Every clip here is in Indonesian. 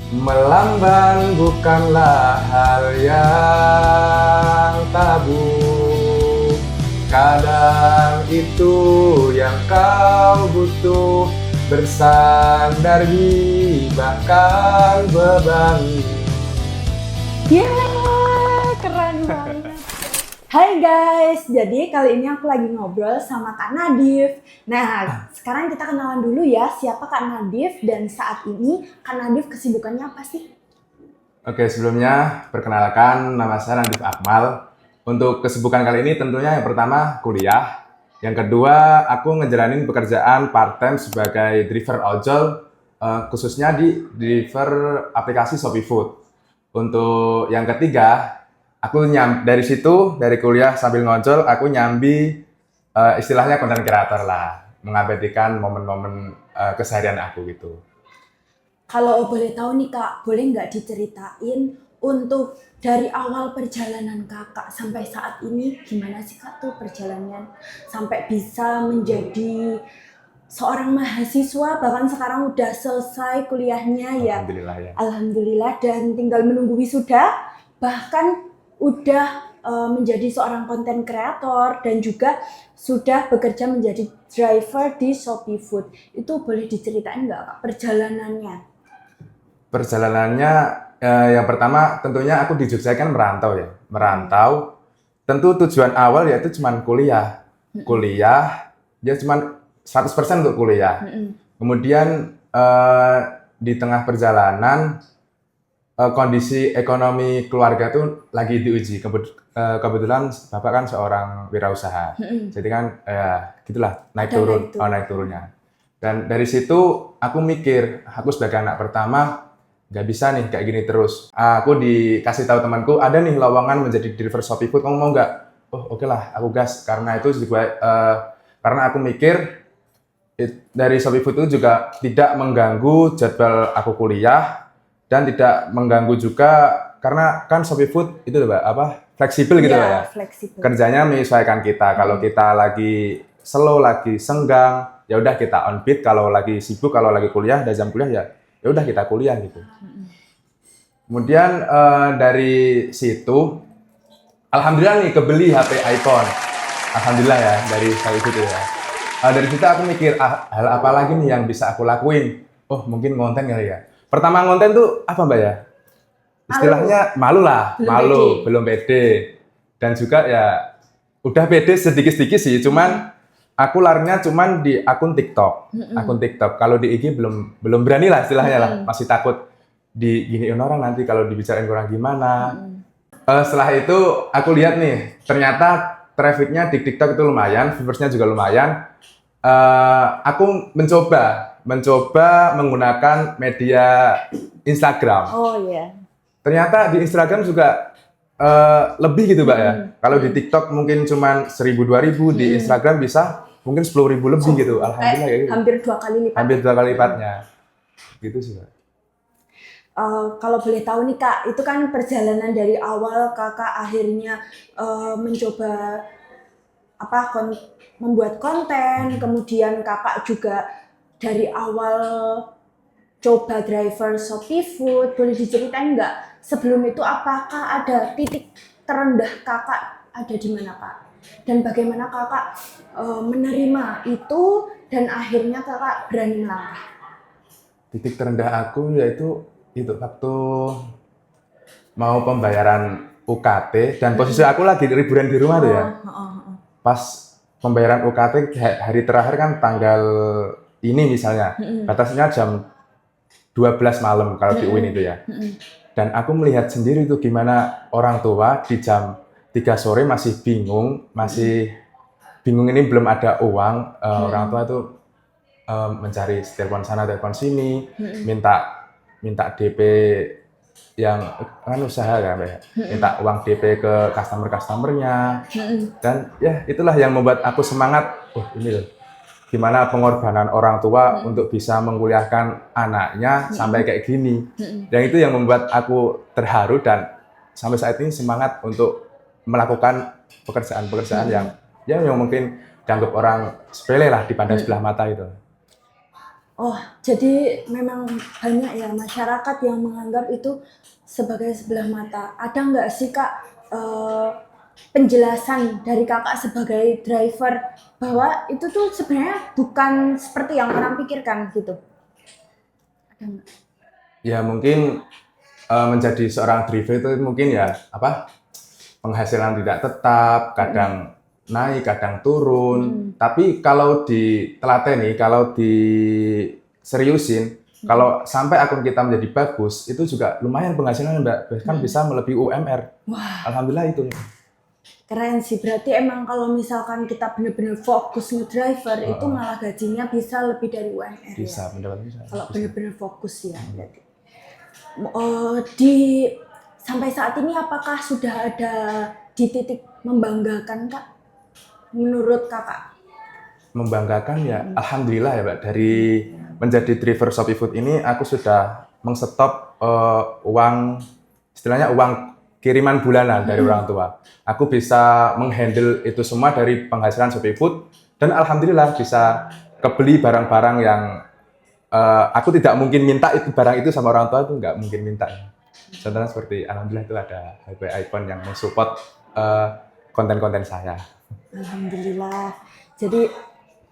Melamban bukanlah hal yang tabu. Kadang itu yang kau butuh, bersandar di bahkan beban. Ya, keren banget. Hai guys, jadi kali ini aku lagi ngobrol sama Kak Nadif. Nah, sekarang kita kenalan dulu ya, siapa Kak Nadif dan saat ini Kak Nadif kesibukannya apa sih? Oke, sebelumnya perkenalkan nama saya Nadif Akmal. Untuk kesibukan kali ini tentunya yang pertama kuliah. Yang kedua, aku ngejalanin pekerjaan part-time sebagai driver ojol, khususnya di driver aplikasi Shopee Food. Untuk yang ketiga, dari situ, dari kuliah sambil ngojol, aku nyambi istilahnya content creator lah, mengabadikan momen-momen keseharian aku gitu. Kalau boleh tahu nih Kak, boleh nggak diceritain untuk dari awal perjalanan Kakak sampai saat ini gimana sih Kak tuh perjalanannya sampai bisa menjadi seorang mahasiswa bahkan sekarang udah selesai kuliahnya ya. Alhamdulillah ya. Alhamdulillah dan tinggal menunggu wisuda bahkan udah menjadi seorang content creator dan juga sudah bekerja menjadi driver di Shopee Food. Itu boleh diceritain nggak Kak perjalanannya? Perjalanannya yang pertama tentunya aku di Jogja kan merantau ya. Merantau, tentu tujuan awal yaitu cuman kuliah. Kuliah, dia cuman 100% untuk kuliah. Kemudian di tengah perjalanan kondisi ekonomi keluarga tuh lagi diuji. Kebetulan Bapak kan seorang wirausaha. Jadi kan gitulah naik turun, naik turunnya. Dan dari situ aku mikir, aku sebagai anak pertama nggak bisa nih kayak gini terus. Aku dikasih tahu temanku ada nih lowongan menjadi driver Shopee Food, kamu mau nggak? Oh oke lah, aku gas. Karena itu juga karena aku mikir dari Shopee Food itu juga tidak mengganggu jadwal aku kuliah dan tidak mengganggu juga karena kan Shopee Food itu fleksibel gitu lah ya. Fleksibel. Kerjanya menyesuaikan kita. Kalau kita lagi slow, lagi senggang, ya udah kita on beat. Kalau lagi sibuk, kalau lagi kuliah, ada jam kuliah ya udah kita kuliah gitu. Kemudian dari situ, alhamdulillah nih kebeli HP iPhone. Alhamdulillah ya dari saat itu ya. Dari situ aku mikir hal apa lagi nih yang bisa aku lakuin? Oh mungkin konten kali ya. Pertama konten tuh apa Mbak ya? Istilahnya malu lah, belum pede. Dan juga ya udah pede sedikit-sedikit sih, cuman aku larinya cuman di akun TikTok. Akun TikTok. Kalau di IG belum berani lah istilahnya lah. Masih takut diginiin orang nanti kalau dibicarain kurang gimana. Setelah itu aku lihat nih, ternyata trafficnya di TikTok itu lumayan, viewersnya juga lumayan. Aku mencoba menggunakan media Instagram. Oh iya. Ternyata di Instagram juga lebih gitu Mbak ya. Kalau di TikTok mungkin cuma 1.000-2.000, di Instagram bisa mungkin 10.000 lebih gitu. Alhamdulillah ya. Hampir 2 kali lipat. Hampir 2 kali lipatnya. Gitu sih Mbak. Kalau boleh tahu nih Kak, itu kan perjalanan dari awal Kakak akhirnya mencoba membuat konten, kemudian Kakak juga dari awal coba driver Shopee Food. Boleh diceritain nggak sebelum itu apakah ada titik terendah Kakak ada di mana Kak? Dan bagaimana Kakak menerima itu dan akhirnya Kakak berani melangkah? Titik terendah aku yaitu itu waktu mau pembayaran UKT dan posisi aku lagi liburan di rumah tuh ya. Pas pembayaran UKT hari terakhir kan tanggal ini misalnya, batasnya jam 12 malam kalau di UIN itu ya. Dan aku melihat sendiri tuh gimana orang tua di jam 3 sore masih bingung ini belum ada uang. Orang tua tuh mencari telepon sana telepon sini, minta DP yang kan usaha kan ya, minta uang DP ke customernya. Dan ya itulah yang membuat aku semangat. Ini loh gimana pengorbanan orang tua untuk bisa menguliahkan anaknya sampai kayak gini. Dan itu yang membuat aku terharu dan sampai saat ini semangat untuk melakukan pekerjaan-pekerjaan yang mungkin dianggap orang sepele lah dipandang sebelah mata itu. Oh, jadi memang banyak ya masyarakat yang menganggap itu sebagai sebelah mata. Ada nggak sih Kak penjelasan dari Kakak sebagai driver bahwa itu tuh sebenarnya bukan seperti yang orang pikirkan gitu? Ada nggak? Ya mungkin menjadi seorang driver itu mungkin ya apa penghasilan tidak tetap, kadang naik, kadang turun. Tapi kalau ditelateni, kalau diseriusin, kalau sampai akun kita menjadi bagus, itu juga lumayan penghasilan Mbak, bahkan bisa melebihi UMR. Wah, Alhamdulillah itu. keren sih. Berarti emang kalau misalkan kita benar-benar fokus nge-driver itu malah gajinya bisa lebih dari UMR ya. Bisa, mendapat bisa. Kalau benar-benar fokus ya berarti. Di sampai saat ini apakah sudah ada di titik membanggakan Kak? Menurut Kakak? Membanggakan ya, alhamdulillah ya Mbak. Dari menjadi driver Shopee Food ini, aku sudah mengstop uang, istilahnya uang kiriman bulanan dari orang tua. Aku bisa menghandle itu semua dari penghasilan Shopee Food, dan alhamdulillah bisa kebeli barang-barang yang aku tidak mungkin minta itu barang itu sama orang tua itu nggak mungkin minta. Contohnya seperti alhamdulillah itu ada HP iPhone yang mensupport konten-konten saya. Alhamdulillah. Jadi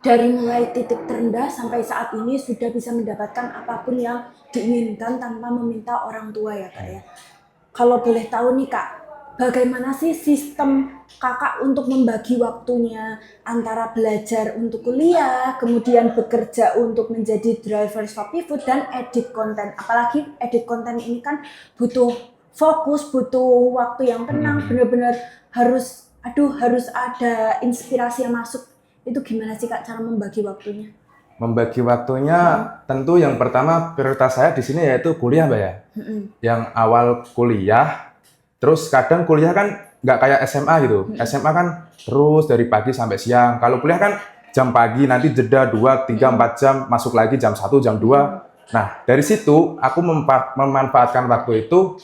dari mulai titik terendah sampai saat ini sudah bisa mendapatkan apapun yang diinginkan tanpa meminta orang tua ya Kak ya. Kalau boleh tahu nih Kak, bagaimana sih sistem Kakak untuk membagi waktunya antara belajar untuk kuliah, kemudian bekerja untuk menjadi driver Shopee Food dan edit konten. Apalagi edit konten ini kan butuh fokus, butuh waktu yang tenang, benar-benar harus ada inspirasi yang masuk. Itu gimana sih Kak cara membagi waktunya? Membagi waktunya tentu yang pertama prioritas saya di sini yaitu kuliah Mbak ya. Yang awal kuliah, terus kadang kuliah kan nggak kayak SMA gitu. SMA kan terus dari pagi sampai siang. Kalau kuliah kan jam pagi, nanti jeda 2, 3, 4 jam, masuk lagi jam 1, jam 2. Nah, dari situ aku memanfaatkan waktu itu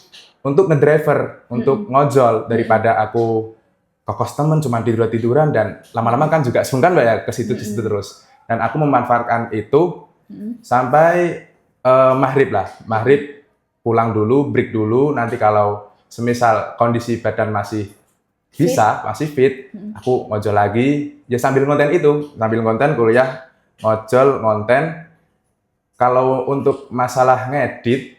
untuk ngedriver, untuk ngojol daripada aku ke kos temen cuma tidur-tiduran dan lama-lama kan juga sungkan Mbak ya ke situ-situ terus. Dan aku memanfaatkan itu sampai maghrib lah. Maghrib pulang dulu, break dulu. Nanti kalau semisal kondisi badan masih bisa, masih fit, aku ngojol lagi. Ya sambil konten itu, sambil konten kuliah, ngojol, konten. Kalau untuk masalah ngedit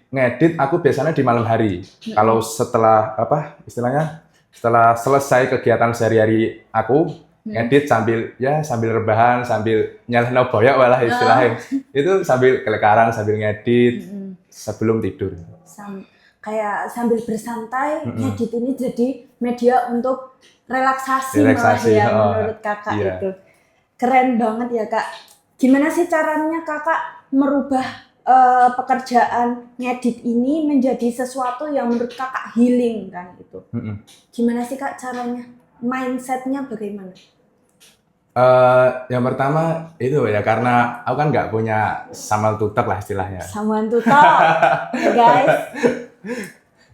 aku biasanya di malam hari. Kalau setelah apa istilahnya, setelah selesai kegiatan sehari-hari aku ngedit sambil rebahan, sambil nyalahin boyok walah istilahnya. Itu sambil kelekaran, sambil ngedit sebelum tidur. Kayak sambil bersantai, ngedit ini jadi media untuk relaksasi malah ya menurut Kakak itu. Keren banget ya Kak. Gimana sih caranya Kakak merubah pekerjaan ngedit ini menjadi sesuatu yang menurut Kakak healing kan itu? Gimana sih Kak caranya? Mindsetnya bagaimana? Yang pertama itu ya karena aku kan nggak punya sambal tutok lah istilahnya. Sambal tutok, guys.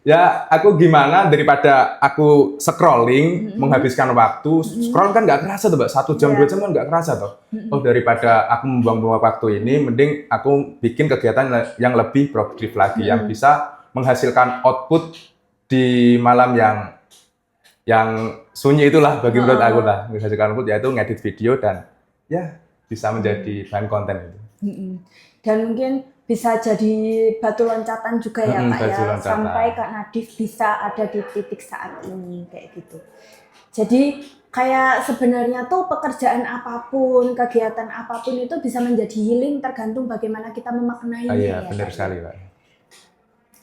Ya aku gimana daripada aku scrolling menghabiskan waktu, scroll kan nggak kerasa tuh Mbak, 1 jam 2 jam kan nggak kerasa tuh. Oh daripada aku membuang-buang waktu ini, mending aku bikin kegiatan yang lebih produktif lagi, yang bisa menghasilkan output di malam yang sunyi itulah bagi menurut aku lah, menghasilkan output yaitu ngedit video dan ya bisa menjadi bahan konten itu. Dan mungkin bisa jadi batu loncatan juga ya Kak ya, loncatan. sampai Kak Nadif bisa ada di titik saat ini kayak gitu. Jadi kayak sebenarnya tuh pekerjaan apapun, kegiatan apapun itu bisa menjadi healing tergantung bagaimana kita memaknainya. Iya, benar sekali Pak.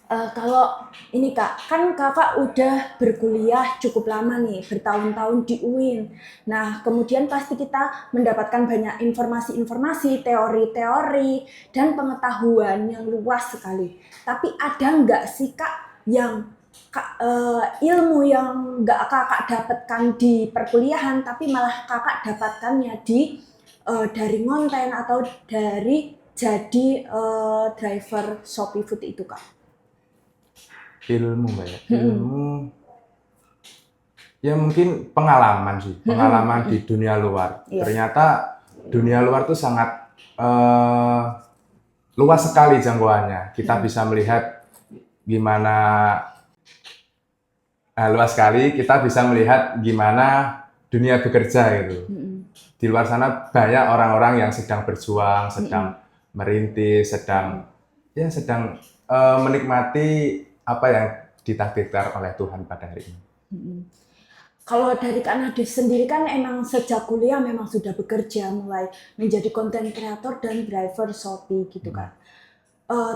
Kalau ini Kak, kan Kakak udah berkuliah cukup lama nih, bertahun-tahun di UIN. Nah, kemudian pasti kita mendapatkan banyak informasi-informasi, teori-teori, dan pengetahuan yang luas sekali. Tapi ada nggak sih Kak yang ilmu yang nggak Kakak dapatkan di perkuliahan, tapi malah Kakak dapatkannya dari konten atau dari jadi driver Shopee Food itu Kak? Ilmu Mbak ya, ilmu ya mungkin pengalaman sih, pengalaman di dunia luar. Ternyata dunia luar tuh sangat luas sekali jangkauannya. Kita bisa melihat gimana luas sekali. Kita bisa melihat gimana dunia bekerja gitu. Di luar sana banyak orang-orang yang sedang berjuang, sedang merintis, sedang menikmati apa yang ditakdirkan oleh Tuhan pada hari ini. Kalau dari Kak Nadif sendiri kan emang sejak kuliah memang sudah bekerja, mulai menjadi konten kreator dan driver Shopee gitu kan.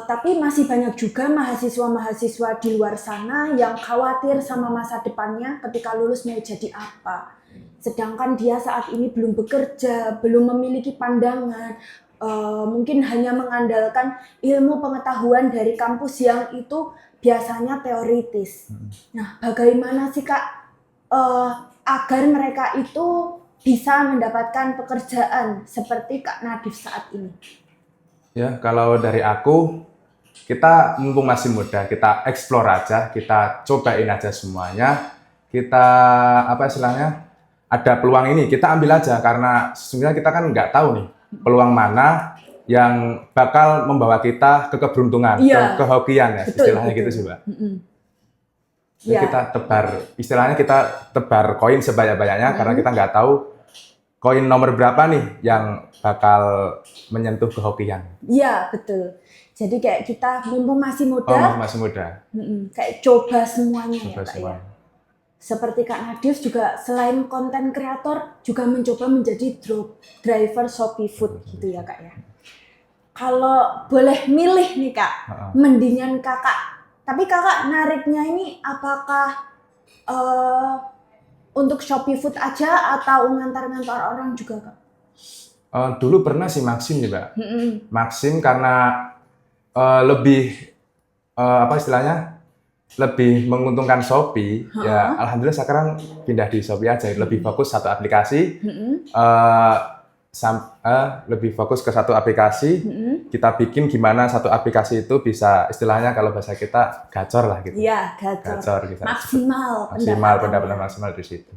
Tapi masih banyak juga mahasiswa-mahasiswa di luar sana yang khawatir sama masa depannya ketika lulus mau jadi apa. Sedangkan dia saat ini belum bekerja, belum memiliki pandangan, mungkin hanya mengandalkan ilmu pengetahuan dari kampus yang itu biasanya teoritis. Nah, bagaimana sih Kak agar mereka itu bisa mendapatkan pekerjaan seperti Kak Nadif saat ini? Ya, kalau dari aku, kita mumpung masih muda, kita explore aja, kita cobain aja semuanya. Kita apa istilahnya? Ada peluang ini, kita ambil aja karena sesungguhnya kita kan nggak tahu nih peluang mana yang bakal membawa kita ke keberuntungan, ke kehokian ya, istilahnya gitu sih, Mbak. Ya. Kita istilahnya kita tebar koin sebanyak-banyaknya karena kita nggak tahu koin nomor berapa nih yang bakal menyentuh kehokian. Iya, betul. Jadi kayak kita mumpung masih muda, kayak coba semuanya ya Kak ya. Seperti Kak Nadif juga selain konten kreator juga mencoba menjadi driver Shopee Food gitu ya Kak ya. Kalau boleh milih nih Kak, mendingan Kakak. Tapi Kakak nariknya ini apakah untuk Shopee Food aja atau ngantar-ngantar orang juga Kak? Dulu pernah sih Maxim nih Mbak. Maxim karena lebih apa istilahnya lebih menguntungkan Shopee. Ya alhamdulillah sekarang pindah di Shopee aja. Lebih fokus satu aplikasi. Lebih fokus ke satu aplikasi, kita bikin gimana satu aplikasi itu bisa istilahnya kalau bahasa kita gacor lah gitu. Iya, gacor. Gitu. Maksimal pendapatan maksimal di situ.